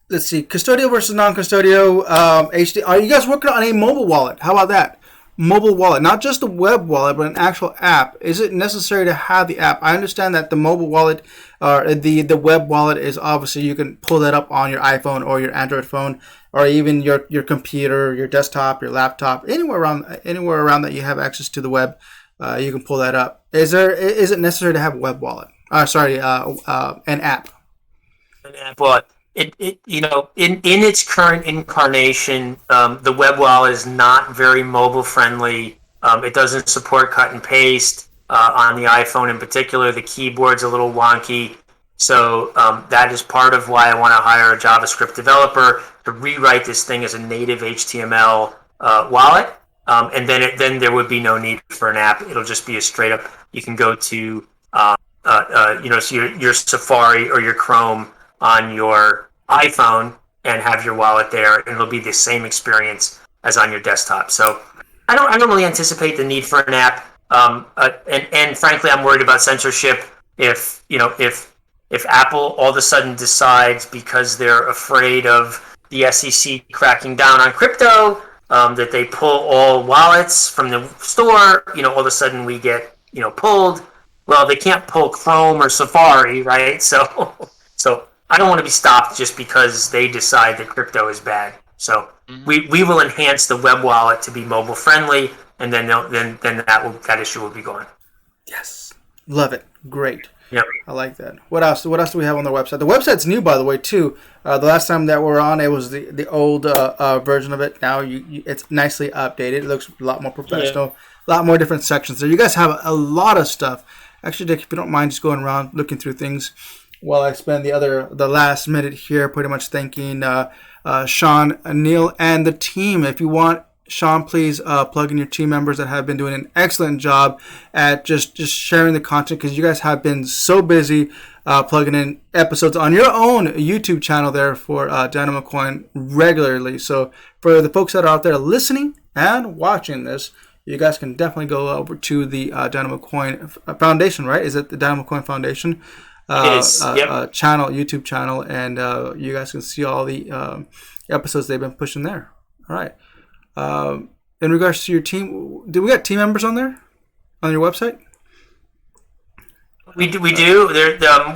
Custodial versus non-custodial. HD. Are you guys working on a mobile wallet? How about that? Mobile wallet, not just a web wallet, but an actual app. Is it necessary to have the app? I understand that the mobile wallet, or the web wallet, is obviously you can pull that up on your iPhone or your Android phone, or even your computer, your desktop, your laptop, anywhere around that you have access to the web. You can pull that up. Is it necessary to have a web wallet? An app. An app wallet. In its current incarnation, the web wallet is not very mobile friendly. It doesn't support cut and paste on the iPhone in particular. The keyboard's a little wonky. So that is part of why I want to hire a JavaScript developer to rewrite this thing as a native HTML wallet. And then there would be no need for an app. It'll just be a straight up. You can go to your Safari or your Chrome on your iPhone and have your wallet there, and it'll be the same experience as on your desktop. So I don't really anticipate the need for an app. And frankly, I'm worried about censorship. If if Apple all of a sudden decides, because they're afraid of the SEC cracking down on crypto, that they pull all wallets from the store, all of a sudden we get, pulled. Well, they can't pull Chrome or Safari, right? So I don't want to be stopped just because they decide that crypto is bad. So we will enhance the web wallet to be mobile friendly, and then that issue will be gone. Yes, love it. Great. Yep. I like that. What else? What else do we have on the website? The website's new, by the way, too. The last time that we were on, it was the old version of it. Now it's nicely updated. It looks a lot more professional. A lot more different sections. So you guys have a lot of stuff. Actually, Dick, if you don't mind just going around looking through things while I spend the last minute here pretty much thanking Shaun, Neal, and the team. If you want, Shaun, please plug in your team members that have been doing an excellent job at just sharing the content, because you guys have been so busy plugging in episodes on your own YouTube channel there for Dynamocoin regularly. So for the folks that are out there listening and watching this, you guys can definitely go over to the Dynamocoin Foundation, right? Is it the Dynamocoin Foundation? It is. Yep. Channel, YouTube channel, and you guys can see all the episodes they've been pushing there. All right. In regards to your team, do we got team members on there on your website? We do.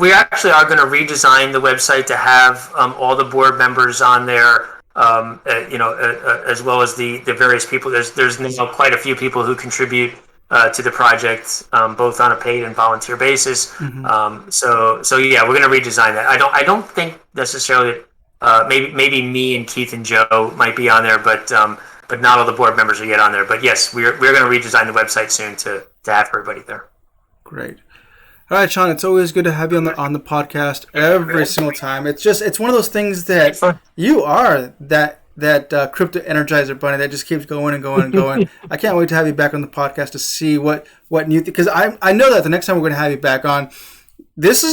We actually are going to redesign the website to have all the board members on there. As well as the various people. There's now quite a few people who contribute to the project, both on a paid and volunteer basis. Mm-hmm. So yeah, we're going to redesign that. I don't think necessarily. Maybe me and Keith and Joe might be on there, but not all the board members are yet on there. But yes, we're going to redesign the website soon to have everybody there. Great. All right, Shaun, it's always good to have you on the podcast every single time. It's one of those things that you are that crypto energizer bunny that just keeps going and going and going. I can't wait to have you back on the podcast to see what new because I know that the next time we're going to have you back on, this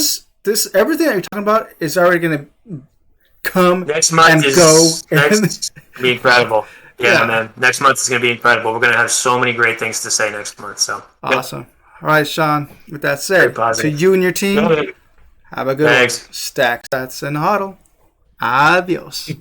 everything that you're talking about is already going to come next month and go. Next be incredible. Yeah, man. Next month is going to be incredible. We're going to have so many great things to say next month. So awesome. Yep. All right, Shaun. With that said, to you and your team, have a good one. Stack, stats, and huddle. Adios.